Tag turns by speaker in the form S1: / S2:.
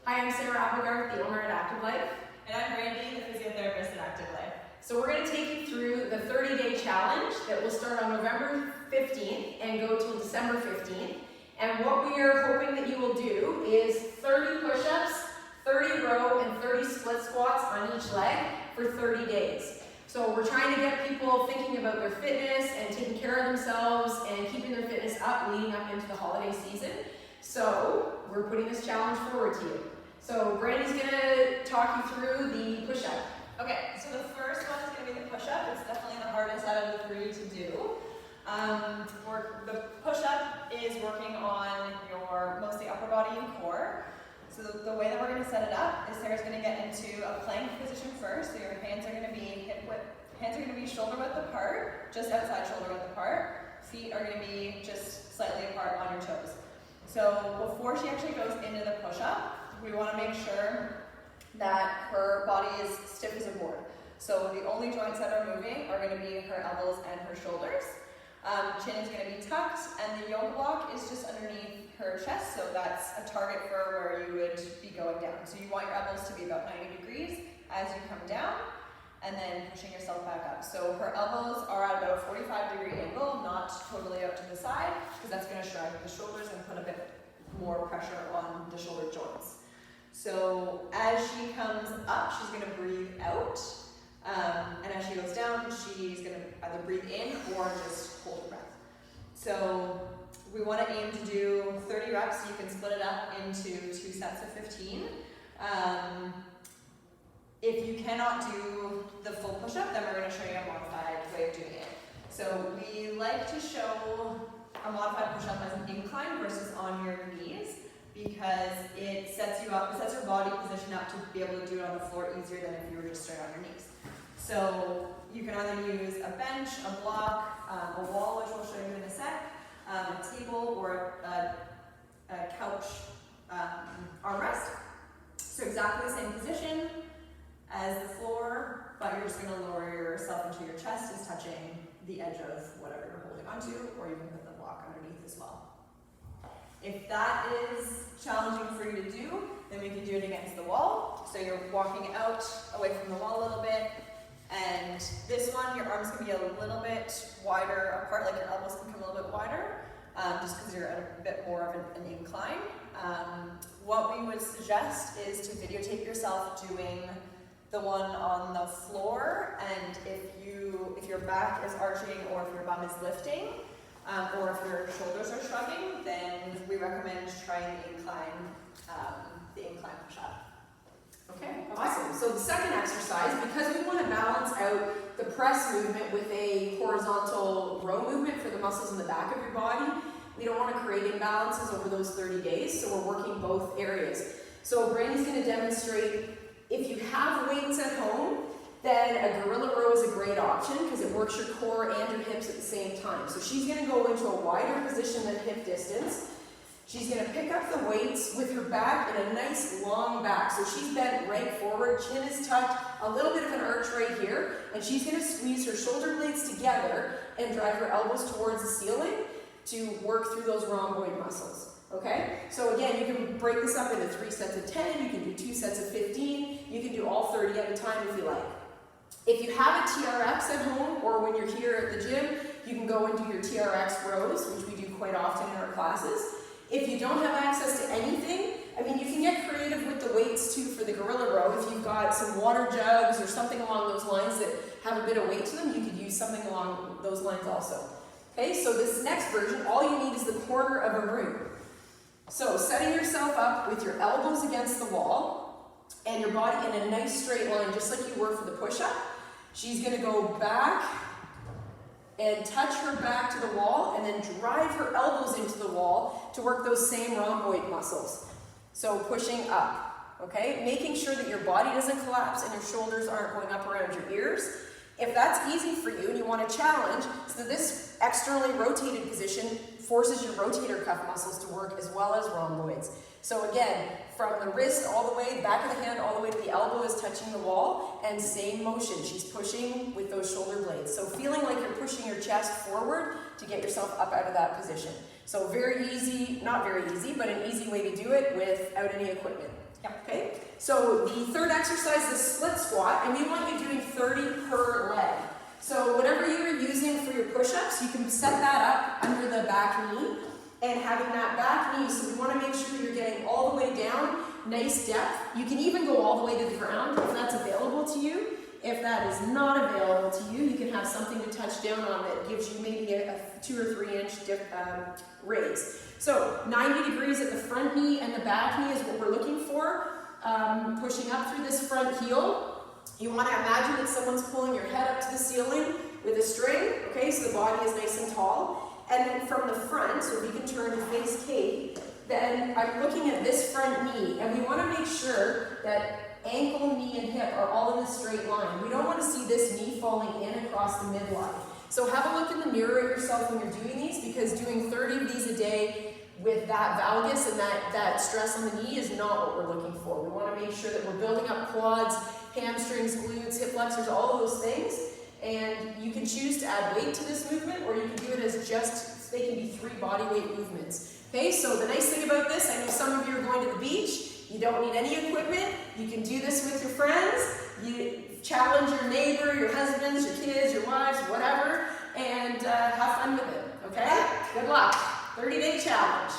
S1: Hi, I'm Sarah Applegarth, the owner at Active Life.
S2: And I'm Brandy, the physiotherapist at Active Life.
S1: So we're going to take you through the 30-day challenge that will start on November 15th and go till December 15th. And what we are hoping that you will do is 30 push-ups, 30 row, and 30 split squats on each leg for 30 days. So we're trying to get people thinking about their fitness and taking care of themselves and keeping their fitness up leading up into the holiday season. So we're putting this challenge forward to you. So Brandy's going to talk you through the push-up.
S2: Okay, so the first one is going to be the push-up. It's definitely the hardest out of the three to do. The push-up is working on your mostly upper body and core. So the way that we're going to set it up is Sarah's going to get into a plank position first. So your hands are going to be shoulder width apart, just outside shoulder width apart. Feet are going to be just slightly apart on your toes. So before she actually goes into the push-up, we want to make sure that her body is stiff as a board. So the only joints that are moving are going to be her elbows and her shoulders. Chin is going to be tucked, and the yoga block is just underneath her chest, so that's a target for where you would be going down. So you want your elbows to be about 90 degrees as you come down, and then pushing yourself back up. So her elbows are at about a 45-degree angle, not totally out to the side, because that's going to shrug the shoulders and put a bit more pressure on the shoulder joints. So as she comes up, she's going to breathe out. And as she goes down, she's going to either breathe in or just hold her breath. So we want to aim to do 30 reps. You can split it up into 2 sets of 15. If you cannot do the full push-up, then we're going to show you a modified way of doing it. So we like to show a modified push-up as an incline versus on your knees, because it sets you up, it sets your body position up to be able to do it on the floor easier than if you were just straight on your knees. So you can either use a bench, a block, a wall, which we'll show you in a sec, a table, or a couch armrest. So exactly the same position as the floor, but you're just going to lower yourself until your chest is touching the edge of whatever you're holding onto, or you can put the block underneath as well. If that is challenging for you to do, then we can do it against the wall. So you're walking out away from the wall a little bit. And this one, your arms can be a little bit wider apart, like your elbows can come a little bit wider, just because you're at a bit more of an incline. What we would suggest is to videotape yourself doing the one on the floor, and if your back is arching or if your bum is lifting, or if your shoulders are shrugging, then we recommend trying the incline push-up.
S1: Okay, awesome. So the second exercise, because we want to balance out the press movement with a horizontal row movement for the muscles in the back of your body, we don't want to create imbalances over those 30 days, so we're working both areas. So Brandy's going to demonstrate, if you have weights at home, then a gorilla row is a great option because it works your core and your hips at the same time. So she's going to go into a wider position than hip distance. She's going to pick up the weights with her back in a nice long back. So she's bent right forward, chin is tucked, a little bit of an arch right here, and she's going to squeeze her shoulder blades together and drive her elbows towards the ceiling to work through those rhomboid muscles. Okay? So again, you can break this up into 3 sets of 10, you can do 2 sets of 15, you can do all 30 at a time if you like. If you have a TRX at home, or when you're here at the gym, you can go and do your TRX rows, which we do quite often in our classes. If you don't have access to anything, I mean, you can get creative with the weights too for the gorilla row. If you've got some water jugs or something along those lines that have a bit of weight to them, you could use something along those lines also. Okay, so this next version, all you need is the corner of a room. So setting yourself up with your elbows against the wall and your body in a nice straight line, just like you were for the push-up. She's going to go back and touch her back to the wall and then drive her elbows into the wall to work those same rhomboid muscles. So pushing up, okay? Making sure that your body doesn't collapse and your shoulders aren't going up around your ears. If that's easy for you and you want to challenge, so this externally rotated position forces your rotator cuff muscles to work as well as rhomboids. So again, from the wrist all the way, back of the hand all the way to the elbow is touching the wall, and same motion. She's pushing with those shoulder blades. So feeling like you're pushing your chest forward to get yourself up out of that position. So very easy, not very easy, but an easy way to do it without any equipment.
S2: Yep.
S1: So the third exercise is split squat, and we want you doing 30 per leg. So whatever you are using for your push-ups, you can set that up under the back knee, and having that back knee, so we want to make sure you're getting all the way down, nice depth. You can even go all the way to the ground if that's available to you. If that is not available to you, you can have something to touch down on that gives you maybe a 2 or 3 inch raise. So 90 degrees at the front knee and the back knee is what we're looking for. Pushing up through this front heel. You want to imagine that someone's pulling your head up to the ceiling with a string, okay, so the body is nice and tall. And then from the front, so if you can turn to face Kate, then I'm looking at this front knee, and we want to make sure that ankle, knee, and hip are all in a straight line. We don't want to see this knee falling in across the midline. So have a look in the mirror at yourself when you're doing these, because doing 30 of these a day with that valgus and that stress on the knee is not what we're looking for. We want to make sure that we're building up quads, hamstrings, glutes, hip flexors, all of those things. And you can choose to add weight to this movement, or you can do it as just, they can be 3 body weight movements. Okay, so the nice thing about this, I know some of you are going to the beach, you don't need any equipment, you can do this with your friends, you challenge your neighbor, your husbands, your kids, your wives, whatever, and have fun with it, okay? Good luck. 30-day challenge.